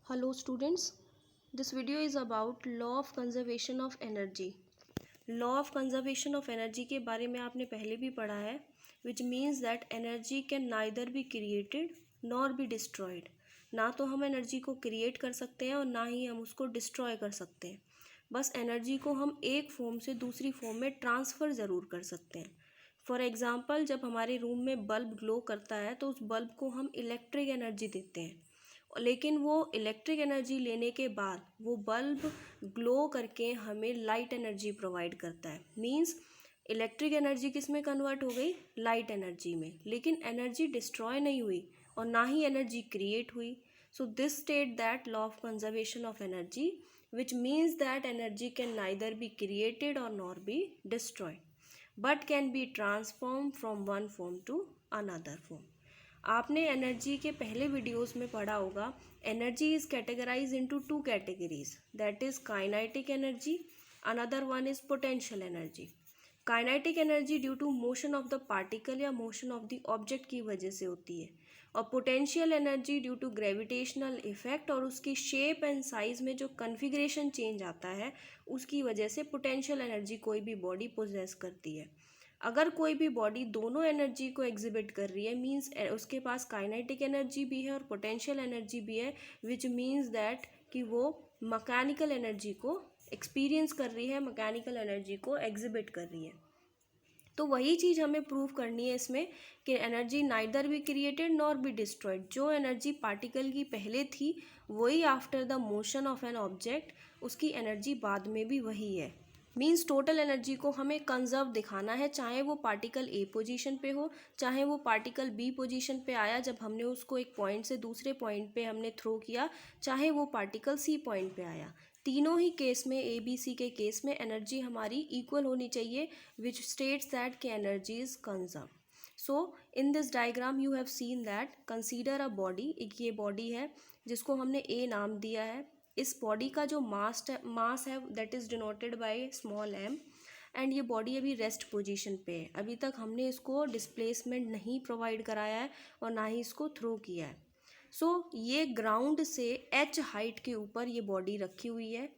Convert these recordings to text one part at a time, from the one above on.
Hello students, this video is about law of conservation of energy. Law of conservation of energy के बारे में आपने पहले भी पढ़ा है, विच means that energy can neither be created nor be destroyed. ना तो हम एनर्जी को क्रिएट कर सकते हैं और ना ही हम उसको डिस्ट्रॉय कर सकते हैं. बस एनर्जी को हम एक फॉर्म से दूसरी फॉर्म में ट्रांसफ़र ज़रूर कर सकते हैं. फॉर एग्ज़ाम्पल, जब हमारे रूम में बल्ब ग्लो करता है तो उस बल्ब को हम इलेक्ट्रिक एनर्जी देते हैं, लेकिन वो इलेक्ट्रिक एनर्जी लेने के बाद वो बल्ब ग्लो करके हमें लाइट एनर्जी प्रोवाइड करता है. मींस इलेक्ट्रिक एनर्जी किस में कन्वर्ट हो गई? लाइट एनर्जी में. लेकिन एनर्जी डिस्ट्रॉय नहीं हुई और ना ही एनर्जी क्रिएट हुई. So this state that law of conservation of energy, which means that energy can neither be created और nor be destroyed, but can be transform from one form to another form. आपने energy के पहले videos में पढ़ा होगा, energy is categorize into two categories, that is kinetic energy, another one is potential energy. Kinetic energy due to motion of the particle या motion of the object की वजह से होती है, और potential energy due to gravitational effect और उसकी shape and size में जो कन्फिग्रेशन चेंज आता है उसकी वजह से पोटेंशियल एनर्जी कोई भी बॉडी पोजेस करती है. अगर कोई भी बॉडी दोनों एनर्जी को एग्जिबिट कर रही है, मींस उसके पास काइनेटिक एनर्जी भी है और पोटेंशियल एनर्जी भी है, विच मींस दैट कि वो मैकेनिकल एनर्जी को एक्सपीरियंस कर रही है, मैकेनिकल एनर्जी को एग्जिबिट कर रही है. तो वही चीज़ हमें प्रूव करनी है इसमें कि energy neither be created nor be destroyed. जो एनर्जी पार्टिकल की पहले थी वही after the motion of an object, उसकी एनर्जी बाद में भी वही है. मींस टोटल एनर्जी को हमें कंजर्व दिखाना है, चाहे वो पार्टिकल ए पोजीशन पे हो, चाहे वो पार्टिकल बी पोजीशन पे आया जब हमने उसको एक पॉइंट से दूसरे पॉइंट पे हमने थ्रो किया, चाहे वो पार्टिकल सी पॉइंट पे आया. तीनों ही केस में, ए बी सी के केस में एनर्जी हमारी इक्वल होनी चाहिए, विच स्टेट्स दैट के energy is conserve. So in this diagram you have seen that, consider a body. एक ये बॉडी है जिसको हमने ए नाम दिया है. इस बॉडी का जो मास है that is denoted by small m, and ये बॉडी अभी रेस्ट पोजीशन पे है. अभी तक हमने इसको डिस्प्लेसमेंट नहीं प्रोवाइड कराया है और ना ही इसको थ्रो किया है. सो ये ग्राउंड से एच हाइट के ऊपर ये बॉडी रखी हुई है,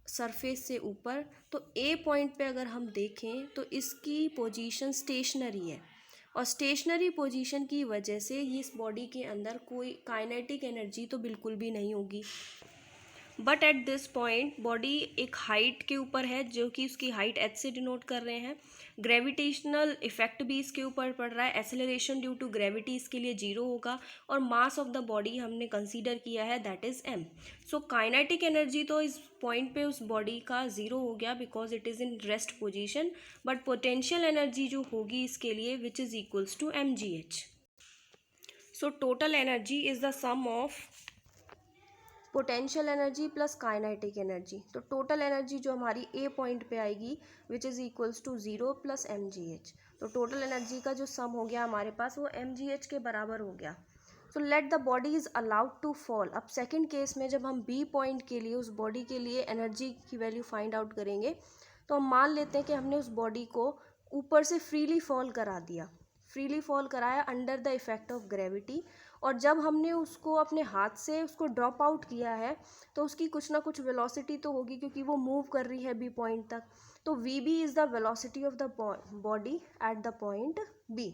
सरफेस से ऊपर. तो ए पॉइंट पे अगर हम देखें तो इसकी पोजीशन स्टेशनरी है, और स्टेशनरी पोजीशन की वजह से इस बॉडी के अंदर कोई काइनेटिक एनर्जी तो बिल्कुल भी नहीं होगी. But at this point body एक हाइट के ऊपर है, जो कि उसकी हाइट एच से डिनोट कर रहे हैं. ग्रेविटेशनल इफेक्ट भी इसके ऊपर पड़ रहा है, एसेलरेशन ड्यू टू ग्रेविटी इसके लिए जीरो होगा, और मास ऑफ द बॉडी हमने कंसीडर किया है that is m. So kinetic energy तो इस पॉइंट पे उस बॉडी का ज़ीरो हो गया because it is in rest position, but potential energy जो होगी इसके लिए which is equals to m g h. So total energy is the sum of potential energy plus kinetic energy. तो टोटल एनर्जी जो हमारी A point पे आएगी which is equals to zero plus m g h. तो total energy का जो सम हो गया हमारे पास वो एम जी एच के बराबर हो गया. So let the body is allowed to fall. अब सेकेंड केस में जब हम बी पॉइंट के लिए, उस बॉडी के लिए एनर्जी की वैल्यू फाइंड आउट करेंगे, तो हम मान लेते हैं कि हमने उस बॉडी को ऊपर से फ्रीली फॉल करा दिया, फ्रीली फॉल कराया under the effect of gravity. और जब हमने उसको अपने हाथ से उसको ड्रॉप आउट किया है तो उसकी कुछ ना कुछ वेलोसिटी तो होगी, क्योंकि वो मूव कर रही है बी पॉइंट तक. तो v B is the velocity of the body at the point B.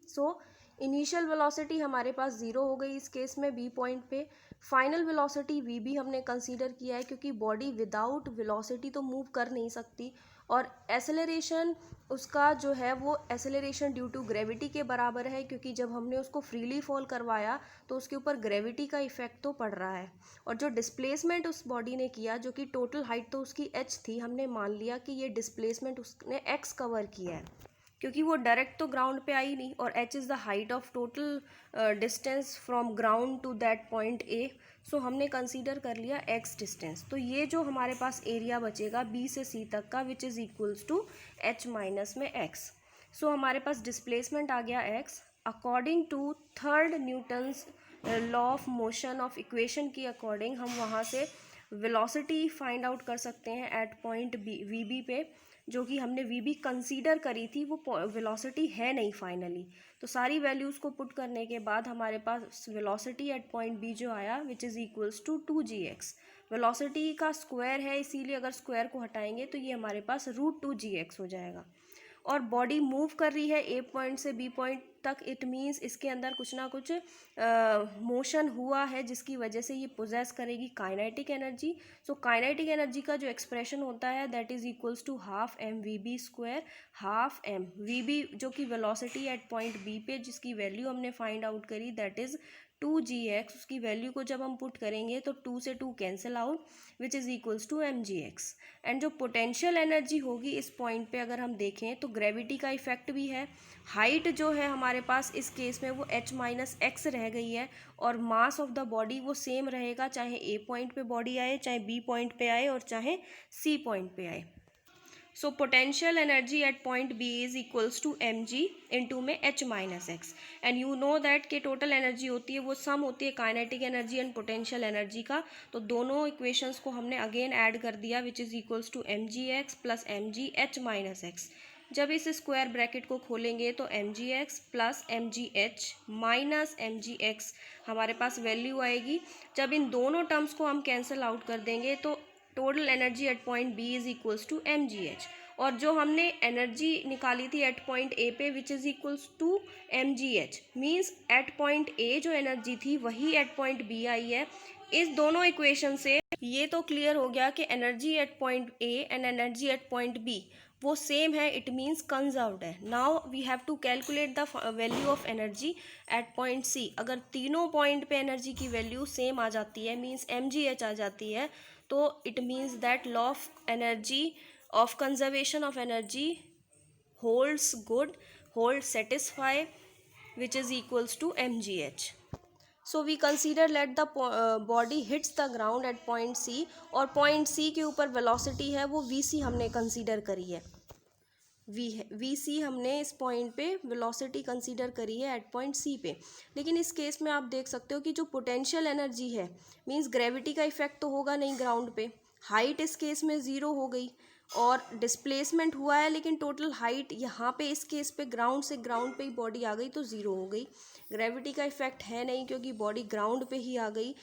So initial velocity हमारे पास ज़ीरो हो गई इस केस में बी पॉइंट पे. फाइनल वेलोसिटी वी बी हमने कंसीडर किया है, क्योंकि बॉडी विदाउट वेलोसिटी तो मूव कर नहीं सकती, और एसेलरेशन उसका जो है वो एसेलरेशन ड्यू टू ग्रेविटी के बराबर है, क्योंकि जब हमने उसको फ्रीली फॉल करवाया तो उसके ऊपर ग्रेविटी का इफेक्ट तो पड़ रहा है. और जो डिस्प्लेसमेंट उस बॉडी ने किया, जो कि टोटल हाइट तो उसकी एच थी, हमने मान लिया कि ये डिस्प्लेसमेंट उसने एक्स कवर किया है, क्योंकि वो डायरेक्ट तो ग्राउंड पे आई नहीं, और H is the height of total distance from ground to that point A. So हमने कंसीडर कर लिया एक्स डिस्टेंस. तो ये जो हमारे पास एरिया बचेगा बी से सी तक का which is equals to h minus में एक्स. सो हमारे पास डिस्प्लेसमेंट आ गया x. According to third Newton's law of motion of equation की अकॉर्डिंग हम वहाँ से वेलोसिटी फाइंड आउट कर सकते हैं at point B v B पे. जो कि हमने वी बी कंसीडर करी थी वो वेलोसिटी है नहीं फाइनली। तो सारी वैल्यूज़ को पुट करने के बाद हमारे पास वेलोसिटी एट पॉइंट बी जो आया which is equals to 2gx। Velocity का स्क्वायर है, इसीलिए अगर स्क्वायर को हटाएंगे तो ये हमारे पास √2gx हो जाएगा। और बॉडी मूव कर रही है ए पॉइंट से बी पॉइंट तक, इट मीन्स इसके अंदर कुछ ना कुछ मोशन हुआ है जिसकी वजह से ये पोजेस करेगी kinetic energy. So kinetic energy का जो एक्सप्रेशन होता है that is equals to half M v B square. Half M v B जो कि वेलोसिटी एट पॉइंट बी पे जिसकी वैल्यू हमने फाइंड आउट करी दैट इज़ 2gx, उसकी वैल्यू को जब हम पुट करेंगे तो 2 से 2 cancel out which is equals to mgx। And जो पोटेंशियल एनर्जी होगी इस पॉइंट पे अगर हम देखें तो ग्रेविटी का इफेक्ट भी है। हाइट जो है हमारे पास इस केस में वो h माइनस एक्स रह गई है, और मास ऑफ द बॉडी वो सेम रहेगा, चाहे ए पॉइंट पे बॉडी आए, चाहे बी पॉइंट पे आए, और चाहे सी पॉइंट पे आए। So potential energy at point B is equals to m g into में h minus x. And you know that कि टोटल एनर्जी होती है वो सम होती है kinetic energy and potential energy का। तो दोनों इक्वेशंस को हमने अगेन ऐड कर दिया which is equals to m g x plus m g h minus x. जब इस स्क्वायर ब्रैकेट को खोलेंगे तो m g x plus m g h minus m g x हमारे पास वैल्यू आएगी। जब इन दोनों टर्म्स को हम कैंसिल आउट कर देंगे तो total energy at point B is equals to m g h. और जो हमने एनर्जी निकाली थी एट पॉइंट ए पे which is equals to m g h, means at point A जो एनर्जी थी वही एट पॉइंट बी आई है। इस दोनों इक्वेशन से ये तो क्लियर हो गया कि energy at point A and energy at point B वो सेम है, इट मीन्स कंजर्व्ड है। Now we have to calculate the value of energy at point C. अगर तीनों पॉइंट पे एनर्जी की वैल्यू सेम आ जाती है, मीन्स एम जी एच आ जाती है, तो it means that law of energy of conservation of energy holds good, holds satisfy, which is equals to mgh. So we consider let the body hits the ground at point C, और point C के ऊपर velocity है वो vc हमने consider करी है। We सी हमने इस पॉइंट पे वेलोसिटी कंसीडर करी है एट पॉइंट सी पे। लेकिन इस केस में आप देख सकते हो कि जो पोटेंशियल एनर्जी है, मींस ग्रेविटी का इफेक्ट तो होगा नहीं ग्राउंड पे, हाइट इस केस में ज़ीरो हो गई, और डिस्प्लेसमेंट हुआ है लेकिन टोटल हाइट यहाँ पे इस केस पे ग्राउंड से ग्राउंड पे ही बॉडी आ गई तो ज़ीरो हो गई। ग्रेविटी का इफेक्ट है नहीं क्योंकि बॉडी ग्राउंड पे ही आ गई।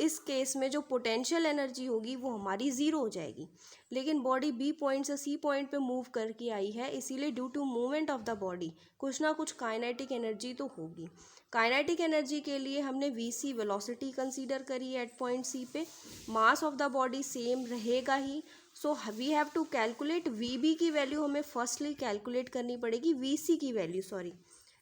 इस केस में जो पोटेंशियल एनर्जी होगी वो हमारी ज़ीरो हो जाएगी। लेकिन बॉडी बी पॉइंट से सी पॉइंट पे मूव करके आई है, इसीलिए due to movement of the body कुछ ना कुछ काइनेटिक एनर्जी तो होगी। काइनेटिक एनर्जी के लिए हमने वी सी वेलोसिटी कंसीडर करी है एट पॉइंट सी पे। Mass of the body same रहेगा ही, so we have to calculate V B की वैल्यू हमें फर्स्टली कैलकुलेट करनी पड़ेगी वी सी की वैल्यू, सॉरी,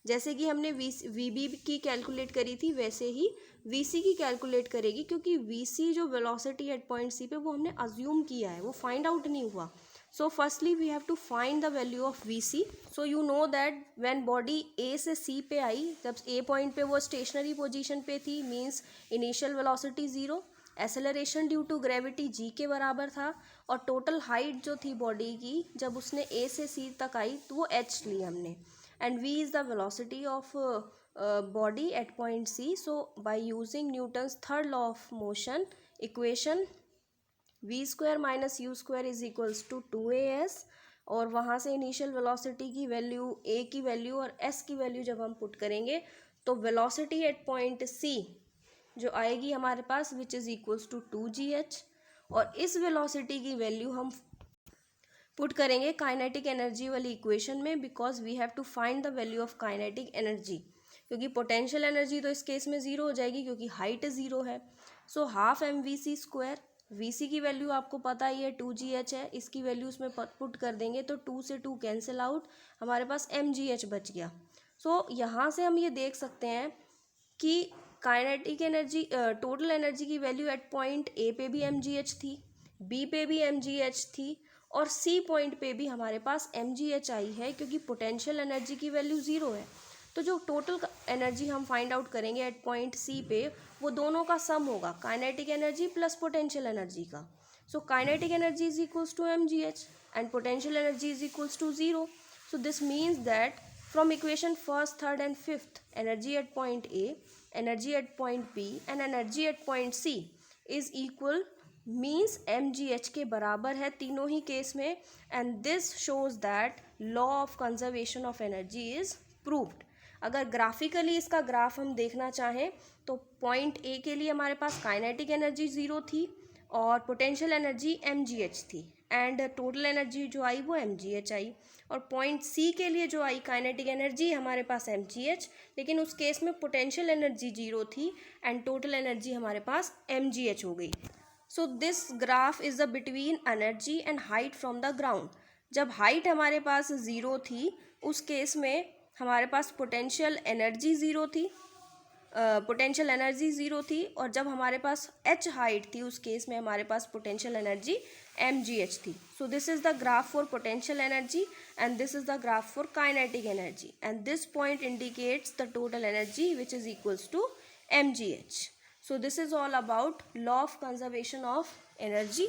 जैसे कि हमने वी बी की कैलकुलेट करी थी वैसे ही वी सी की कैलकुलेट करेगी, क्योंकि वी सी जो वेलोसिटी एट पॉइंट सी पे वो हमने अज्यूम किया है, वो फाइंड आउट नहीं हुआ। So firstly we have to find the value of V C. So you know that when body A से सी पे आई, जब ए पॉइंट पे वो स्टेशनरी पोजीशन पे थी, means initial velocity zero, acceleration due to gravity G के बराबर था, और टोटल हाइट जो थी बॉडी की जब उसने ए से सी तक आई तो वो एच ली हमने, and v is the velocity of body at point C. So by using Newton's third law of motion equation, v square minus u square is equals to 2as, और वहाँ से इनिशियल वेलोसिटी की value, a की value और s की value जब हम put करेंगे तो वेलोसिटी एट पॉइंट C जो आएगी हमारे पास which is equals to 2gh, और इस वेलोसिटी की वैल्यू हम पुट करेंगे काइनेटिक एनर्जी वाली इक्वेशन में, because we have to find the value of kinetic energy, क्योंकि पोटेंशियल एनर्जी तो इस केस में ज़ीरो हो जाएगी क्योंकि हाइट ज़ीरो है। So half M V C square, V C की वैल्यू आपको पता ही है 2gh है, इसकी वैल्यू उसमें पुट कर देंगे तो 2 से 2 कैंसिल आउट, हमारे पास mgh बच गया। सो यहाँ से हम ये देख सकते हैं कि काइनेटिक एनर्जी, टोटल एनर्जी की वैल्यू एट पॉइंट ए पे भी mgh थी, बी पे भी mgh थी, और सी पॉइंट पे भी हमारे पास mgh आई है, क्योंकि पोटेंशियल एनर्जी की वैल्यू ज़ीरो है। तो जो टोटल एनर्जी हम फाइंड आउट करेंगे एट पॉइंट सी पे वो दोनों का सम होगा, kinetic energy plus potential energy का। So kinetic energy is equals to mgh and potential energy is equals to zero. So this means that from equation first, third and fifth, energy at point A, energy at point B and energy at point C is equal means mgh के बराबर है तीनों ही case में, and this shows that law of conservation of energy is proved. अगर graphically इसका graph हम देखना चाहें तो पॉइंट ए के लिए हमारे पास काइनेटिक एनर्जी 0 थी और पोटेंशियल एनर्जी mgh थी, एंड टोटल एनर्जी जो आई वो mgh आई। और पॉइंट सी के लिए जो आई काइनेटिक एनर्जी हमारे पास mgh, लेकिन उस केस में पोटेंशियल एनर्जी 0 थी एंड टोटल एनर्जी हमारे पास mgh हो गई। So this graph is the between energy and height from the ground. जब हाइट हमारे पास 0 थी उस केस में हमारे पास पोटेंशियल एनर्जी ज़ीरो थी, और जब हमारे पास h हाइट थी उस केस में हमारे पास पोटेंशियल एनर्जी mgh थी। So this is the graph for potential energy and this is the graph for kinetic energy, and this point indicates the total energy which is equals to mgh. So this is all about law of conservation of energy.